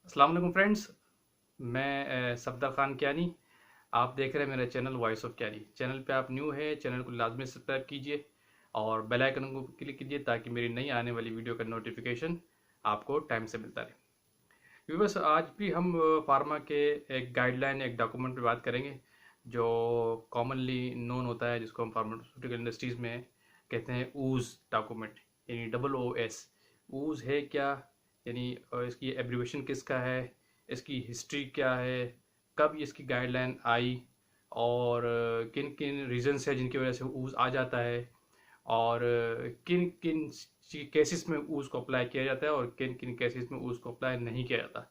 अस्सलाम वालेकुम फ्रेंड्स। मैं सफदर ख़ान कियानी। आप देख रहे हैं मेरा channel voice of Kiyani. Channel पे आप न्यू है, चैनल को लाजमी सब्सक्राइब कीजिए और बेल आइकन को क्लिक कीजिए ताकि मेरी नई आने वाली वीडियो का नोटिफिकेशन आपको टाइम से मिलता रहे। व्यूअर्स, आज भी हम फार्मा के एक गाइडलाइन, एक डॉक्यूमेंट पे बात करेंगे जो कॉमनली नोन होता है, जिसको हम फार्मास्यूटिकल इंडस्ट्रीज़ में कहते हैं ऊज डॉक्यूमेंट, यानी OOS। ऊज है क्या, यानी इसकी एब्रीवेशन किसका है, इसकी हिस्ट्री क्या है, कब इसकी गाइडलाइन आई और किन किन रीजंस है जिनकी वजह से ऊज आ जाता है और किन किन केसेस में ऊज को अप्लाई किया जाता है और किन किन केसेस में ऊज को अप्लाई नहीं किया जाता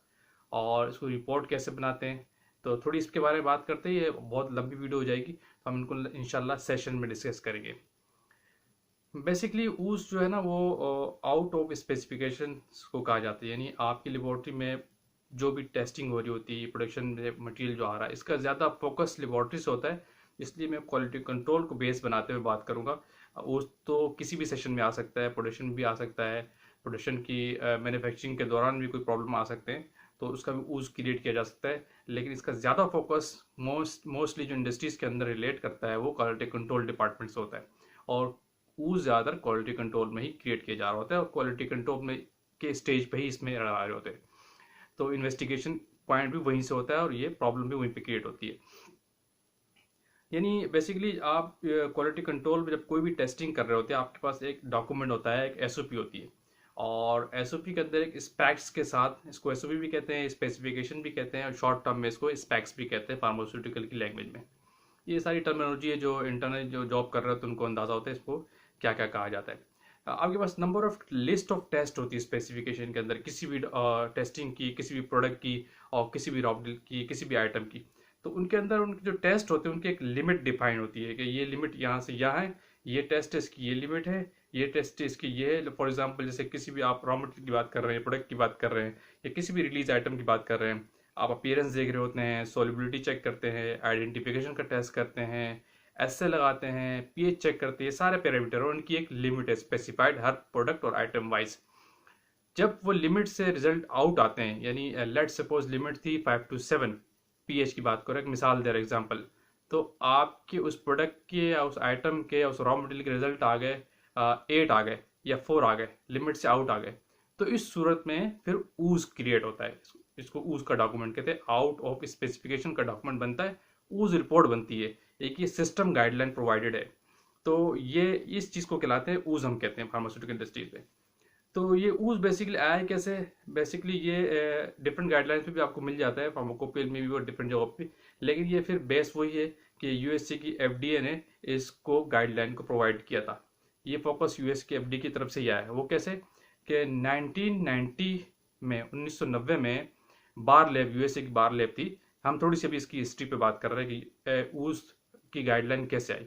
और इसको रिपोर्ट कैसे बनाते हैं। तो थोड़ी इसके बारे में बात करते हैं, ये बहुत लंबी वीडियो हो जाएगी तो हम इनको इंशाल्लाह सेशन में डिस्कस करेंगे। बेसिकली ऊज जो है ना वो आउट ऑफ स्पेसिफिकेशन को कहा जाता है, यानी आपकी लेबोरेटरी में जो भी टेस्टिंग हो रही होती है, प्रोडक्शन में मटेरियल जो आ रहा है, इसका ज़्यादा फोकस लेबोरेटरी से होता है। इसलिए मैं क्वालिटी कंट्रोल को बेस बनाते हुए बात करूँगा। ऊज तो किसी भी सेशन में आ सकता है, प्रोडक्शन भी आ सकता है, प्रोडक्शन की मैन्युफैक्चरिंग के दौरान भी कोई प्रॉब्लम आ सकते हैं तो उसका भी ऊज क्रिएट किया जा सकता है। लेकिन इसका ज़्यादा फोकस मोस्टली जो इंडस्ट्रीज़ के अंदर रिलेट करता है वो क्वालिटी कंट्रोल डिपार्टमेंट से होता है और ऊज ज़्यादातर क्वालिटी कंट्रोल में ही क्रिएट किया जा रहा होता है और क्वालिटी कंट्रोल में के स्टेज पे ही इसमें आ रहे होते हैं। तो इन्वेस्टिगेशन पॉइंट भी वहीं से होता है और ये प्रॉब्लम भी वहीं पे क्रिएट होती है। यानी बेसिकली आप क्वालिटी कंट्रोल में जब कोई भी टेस्टिंग कर रहे होते हैं, आपके पास एक डॉक्यूमेंट होता है, एक एसओपी होती है और एसओपी के अंदर एक स्पेक्स के साथ, इसको एसओपी भी कहते हैं, स्पेसिफिकेशन भी कहते हैं और शॉर्ट टर्म में इसको स्पेक्स भी कहते हैं फार्मास्यूटिकल की लैंग्वेज में। ये सारी टर्मिनोलॉजी है जो इंटरनेट जो जॉब कर रहे हो तो उनको अंदाजा होता है इसको क्या क्या कहा जाता है। आपके पास number of list of test होती है स्पेसिफिकेशन के अंदर, किसी भी टेस्टिंग की, किसी भी प्रोडक्ट की और किसी भी रॉ की, किसी भी आइटम की। तो उनके अंदर उनके जो टेस्ट होते हैं उनकी एक लिमिट डिफाइन होती है कि ये लिमिट यहाँ से यहाँ है, ये टेस्ट इसकी ये लिमिट है, ये टेस्ट इसकी ये है। फॉर एग्जाम्पल जैसे किसी भी आप रॉ मटेरियल की बात कर रहे हैं, प्रोडक्ट की बात कर रहे हैं या किसी भी रिलीज आइटम की बात कर रहे हैं, आप अपीयरेंस देख रहे होते हैं, सॉलिबिलिटी चेक करते हैं, आइडेंटिफिकेशन का टेस्ट करते हैं, एसए लगाते हैं, पीएच चेक करते हैं, सारे पैरामीटर और उनकी एक लिमिट है स्पेसिफाइड हर प्रोडक्ट और आइटम वाइज। जब वो लिमिट से रिजल्ट आउट आते हैं, यानी लेट सपोज लिमिट थी 5 to 7 पीएच की बात करो, एक मिसाल दे रहा एग्जाम्पल, तो आपके उस प्रोडक्ट के या उस आइटम के या उस रॉ मटेरियल के रिजल्ट आ गए 8 आ गए या 4 आ गए, लिमिट से आउट आ गए, तो इस सूरत में फिर ऊज क्रिएट होता है। इसको ऊज का डॉक्यूमेंट कहते हैं, आउट ऑफ स्पेसिफिकेशन का डॉक्यूमेंट बनता है, ऊज रिपोर्ट बनती है, एक ये सिस्टम गाइडलाइन प्रोवाइडेड है। तो ये इस चीज़ को कहलाते हैं ऊज, हम कहते हैं फार्मास्यूटिकल इंडस्ट्रीज में। तो ये ऊज बेसिकली आया है कैसे? बेसिकली ये डिफरेंट गाइडलाइंस पे भी आपको मिल जाता है, फार्माकोपियल में भी और डिफरेंट जगह पे, लेकिन ये फिर बेस वही है कि यूएसए की एफडीए ने इसको गाइडलाइन को प्रोवाइड किया था। ये फोकस यूएस की एफडीए की तरफ से ही आया है। वो कैसे कि 1990 में, 1990 में बार लैब, यूएसए की बार लैब थी। हम थोड़ी सी अभी इसकी हिस्ट्री पे बात कर रहे हैं कि ऊज की गाइडलाइन कैसे आई।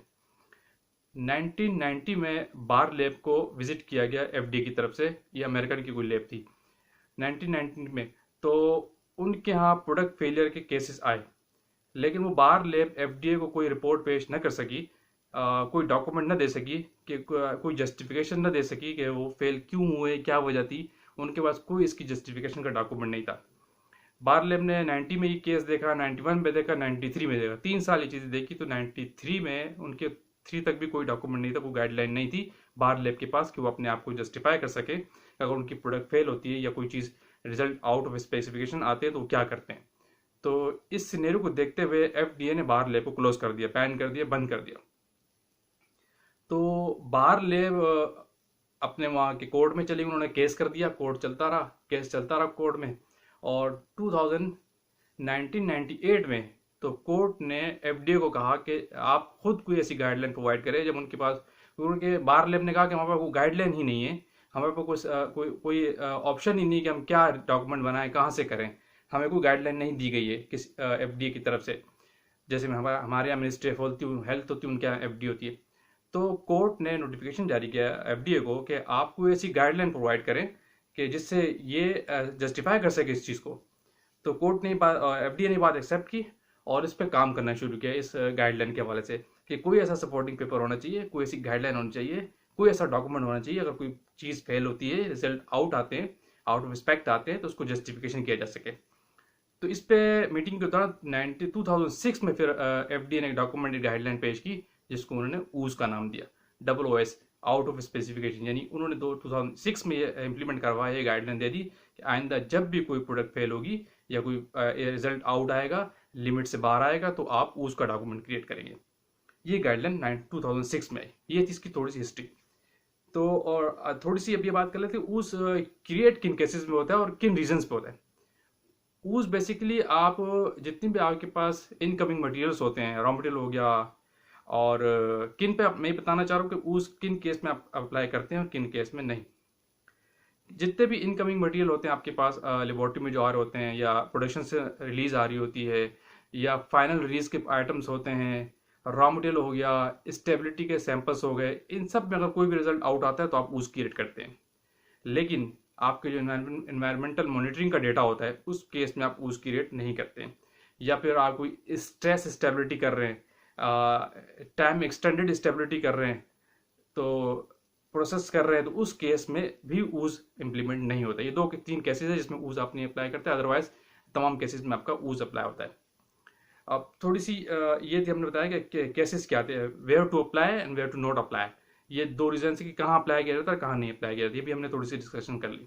1990 में बार लैब को विजिट किया गया एफडीए की तरफ से, ये अमेरिकन की कोई लैब थी 1990 में। तो उनके यहाँ प्रोडक्ट फेलियर के केसेस आए, लेकिन वो बार लैब एफडीए को कोई रिपोर्ट पेश न कर सकी, कोई डॉक्यूमेंट न दे सकी, कि कोई जस्टिफिकेशन न दे सकी कि वो फेल क्यों हुए, क्या वजह थी। उनके पास कोई इसकी जस्टिफिकेशन का डॉक्यूमेंट नहीं था। बार लैब ने 90 में ये केस देखा, 91 में देखा, 93 में देखा, 3 साल ये चीज़ें देखी। तो 93 में उनके 3 तक भी कोई डॉक्यूमेंट नहीं था, कोई गाइडलाइन नहीं थी बार लैब के पास कि वो अपने आप को जस्टिफाई कर सके अगर उनकी प्रोडक्ट फेल होती है या कोई चीज़ रिजल्ट आउट ऑफ स्पेसिफिकेशन आते हैं तो वो क्या करते हैं। तो इस सिनेरियो को देखते हुए एफडीए ने बार लैब को क्लोज कर दिया, बैन कर दिया, बंद कर दिया। तो बार लैब अपने वहाँ के कोर्ट में चली, उन्होंने केस कर दिया, कोर्ट चलता रहा, केस चलता रहा कोर्ट में। और 1998 में तो कोर्ट ने एफडीए को कहा कि आप खुद कोई ऐसी गाइडलाइन प्रोवाइड करें। जब उनके पास, उनके बार लैब ने कहा कि हमारे पास कोई गाइडलाइन ही नहीं है, हमारे पास कोई ऑप्शन ही नहीं कि हम क्या डॉक्यूमेंट बनाएं, कहाँ से करें, हमें कोई गाइडलाइन नहीं दी गई है किस एफडीए की तरफ से। जैसे में हमारे यहाँ मिनिस्ट्री ऑफ हेल्थ होती है, उनके यहाँ एफडीए होती है। तो कोर्ट ने नोटिफिकेशन जारी किया एफडीए को कि आप कोई ऐसी गाइडलाइन प्रोवाइड करें कि जिससे ये जस्टिफाई कर सके इस चीज़ को। तो कोर्ट ने एफडीए ने बात एक्सेप्ट की और इस पर काम करना शुरू किया, इस गाइडलाइन के हवाले से कि कोई ऐसा सपोर्टिंग पेपर होना चाहिए, कोई ऐसी गाइडलाइन होनी चाहिए, कोई ऐसा डॉक्यूमेंट होना चाहिए, अगर कोई चीज़ फेल होती है, रिजल्ट आउट आते हैं, आउट ऑफ स्पेक्ट आते हैं तो उसको जस्टिफिकेशन किया जा सके। तो इस पे मीटिंग के दौरान 2006 में फिर एफडीए ने एक डॉक्यूमेंट गाइडलाइन पेश की जिसको उन्होंने ऊज का नाम दिया, OOS, आउट ऑफ स्पेसिफिकेशन। यानी उन्होंने 2006 में ये इम्प्लीमेंट करवाया, ये गाइडलाइन दे दी कि आइंदा जब भी कोई प्रोडक्ट फेल होगी या कोई रिजल्ट आउट आएगा, लिमिट से बाहर आएगा, तो आप ऊज का डॉक्यूमेंट क्रिएट करेंगे। ये गाइडलाइन 2006 में आई। ये थी इसकी थोड़ी सी हिस्ट्री। तो और थोड़ी सी अब ये बात कर लेते हैं ऊज क्रिएट किन केसेस में होता है और किन रीजंस पे होता है। ऊज बेसिकली आप जितनी भी आपके पास इनकमिंग मटेरियल्स होते हैं, रॉ मटेरियल हो गया, और किन पे मैं बताना चाह रहा हूँ कि ऊज किन केस में आप अप्लाई करते हैं और किन केस में नहीं। जितने भी इनकमिंग मटेरियल होते हैं आपके पास लेबोरेटरी में जो आ रहे होते हैं, या प्रोडक्शन से रिलीज आ रही होती है, या फाइनल रिलीज के आइटम्स होते हैं, रॉ मटेरियल हो गया, स्टेबिलिटी के सैंपल्स हो गए, इन सब में अगर कोई भी रिजल्ट आउट आता है तो आप ऊज क्रिएट करते हैं। लेकिन आपके जो इन्वायरमेंटल मॉनिटरिंग का डेटा होता है उस केस में आप ऊज क्रिएट नहीं करते हैं। या फिर आप कोई स्ट्रेस स्टेबिलिटी कर रहे हैं, टाइम एक्सटेंडेड स्टेबिलिटी कर रहे हैं, तो प्रोसेस कर रहे हैं, तो उस केस में भी ऊज इम्प्लीमेंट नहीं होता। ये 2-3 केसेस है जिसमें ऊज आप नहीं अप्लाई करते, अदरवाइज तमाम केसेस में आपका ऊज अप्लाई होता है। अब थोड़ी सी ये थी, हमने बताया कि केसेस क्या थे, where to apply and where to not apply. ये 2 रीजन है कि कहाँ अप्लाई किया जाता है, कहाँ नहीं अप्लाई किया जाता है। ये भी हमने थोड़ी सी डिस्कशन कर ली।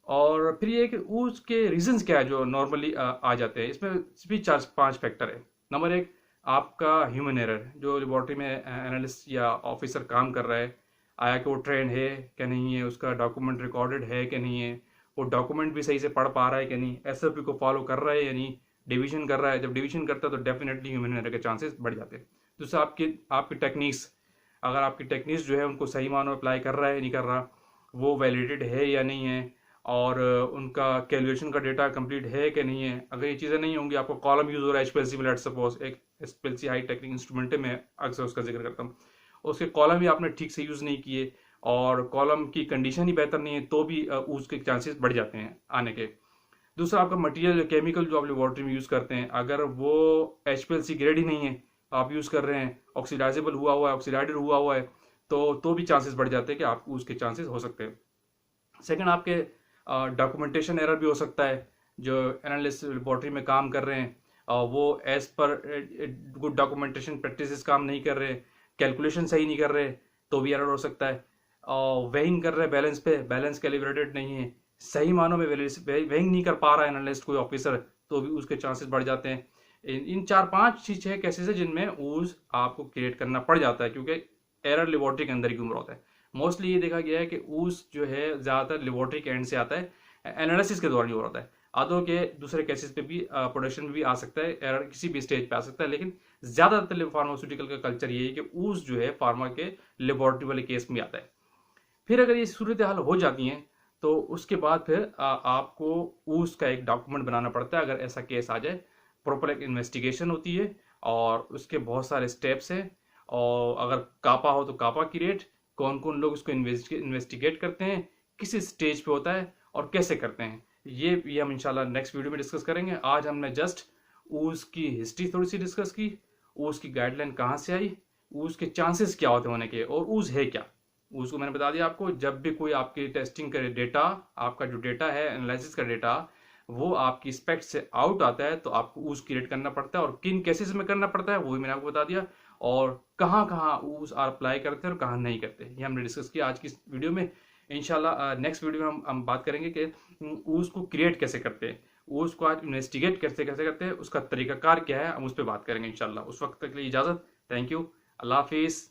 और फिर ये कि ऊज के रीजंस क्या है जो नॉर्मली आ जाते हैं। इसमें भी 4-5 फैक्टर है। नंबर 1, आपका ह्यूमन एरर। जो लेबोरेटरी में एनालिस्ट या ऑफिसर काम कर रहा है, आया कि वो ट्रेन है क्या नहीं है, उसका डॉक्यूमेंट रिकॉर्डेड है कि नहीं है, वो डॉक्यूमेंट भी सही से पढ़ पा रहा है कि नहीं, SOP को फॉलो कर रहा है या नहीं, डिवीजन कर रहा है। जब डिवीजन करता है तो डेफिनेटली ह्यूमन एरर के चांसेस बढ़ जाते हैं। दूसरा, आपकी टेक्निक्स। अगर आपकी टेक्निक्स जो है उनको सही मानों में अप्लाई कर रहा है नहीं कर रहा, वो वैलिडेटेड है या नहीं है, और उनका कैलकुलेशन का डेटा कंप्लीट है कि नहीं है। अगर ये चीज़ें नहीं होंगी, आपको कॉलम यूज़ हो रहा है HPLC में, लेट सपोज एक HPLC हाई टेक्निक इंस्ट्रूमेंट है, मैं अक्सर उसका जिक्र करता हूँ, उसके कॉलम भी आपने ठीक से यूज़ नहीं किए और कॉलम की कंडीशन ही बेहतर नहीं है, तो भी उसके चांसेस बढ़ जाते हैं आने के। दूसरा, आपका मटेरियल केमिकल जो आप लेबोरेटरी में यूज़ करते हैं, अगर वो HPLC ग्रेड ही नहीं है, आप यूज़ कर रहे हैं, ऑक्सीडाइजेबल हुआ है, ऑक्सीडाइडेड हुआ है, तो भी चांसेस बढ़ जाते हैं कि आपको उसके चांसेस हो सकते हैं। सेकंड, आपके डॉक्यूमेंटेशन एरर भी हो सकता है। जो एनालिस्ट लेबोरेटरी में काम कर रहे हैं वो as per good documentation practices काम नहीं कर रहे, कैलकुलेशन सही नहीं कर रहे, तो भी एरर हो सकता है। वेइंग कर रहे हैं बैलेंस पे, बैलेंस कैलिब्रेटेड नहीं है, सही मानों में वेइंग नहीं कर पा रहा है एनालिस्ट कोई ऑफिसर, तो भी उसके चांसेस बढ़ जाते हैं। इन 4-5-6 केसेस है जिनमें ऊज आपको क्रिएट करना पड़ जाता है, क्योंकि एरर लेबोरेटरी के अंदर ही घूम रहा होता है। मोस्टली ये देखा गया है कि ऊज जो है ज़्यादातर लेबोरेटरी के एंड से आता है, एनालिसिस के दौरान ही हो रहा है। आधों के दूसरे केसेस पे भी प्रोडक्शन में भी आ सकता है, एरर किसी भी स्टेज पे आ सकता है, लेकिन ज़्यादातर फार्मास्यूटिकल का कल्चर ये है कि ऊज जो है फार्मा के लेबोरेटरी वाले केस में आता है। फिर अगर ये सूरत हाल हो जाती हैं तो उसके बाद फिर आपको ऊज का एक डॉक्यूमेंट बनाना पड़ता है। अगर ऐसा केस आ जाए, प्रॉपर एक इन्वेस्टिगेशन होती है और उसके बहुत सारे स्टेप्स हैं। और अगर कापा हो तो कापा क्रिएट, कौन कौन लोग उसको इन्वेस्टिगेट करते हैं, किस स्टेज पे होता है और कैसे करते हैं, ये हम इंशाल्लाह नेक्स्ट वीडियो में डिस्कस करेंगे। आज हमने जस्ट ऊज की हिस्ट्री थोड़ी सी डिस्कस की, ऊज की गाइडलाइन कहाँ से आई, ऊज के चांसेस क्या होते होने के, और ऊज है क्या। ऊज को मैंने बता दिया आपको। जब भी कोई आपकी टेस्टिंग का डेटा, आपका जो डेटा है एनालिसिस का डेटा, वो आपकी स्पेक्ट से आउट आता है तो आपको ऊज क्रिएट करना पड़ता है, और किन केसेस में करना पड़ता है वो भी मैंने आपको बता दिया, और कहाँ कहाँ ऊज अप्लाई करते हैं और कहाँ नहीं करते, ये हमने डिस्कस किया आज की वीडियो में। इंशाल्लाह नेक्स्ट वीडियो में हम बात करेंगे कि ऊज को क्रिएट कैसे करते हैं, ऊज को आज इन्वेस्टिगेट कैसे कैसे करते हैं, उसका तरीकाकार क्या है, हम उस पर बात करेंगे इंशाल्लाह। उस वक्त तक के लिए इजाज़त। Thank you. अल्लाह हाफिज़।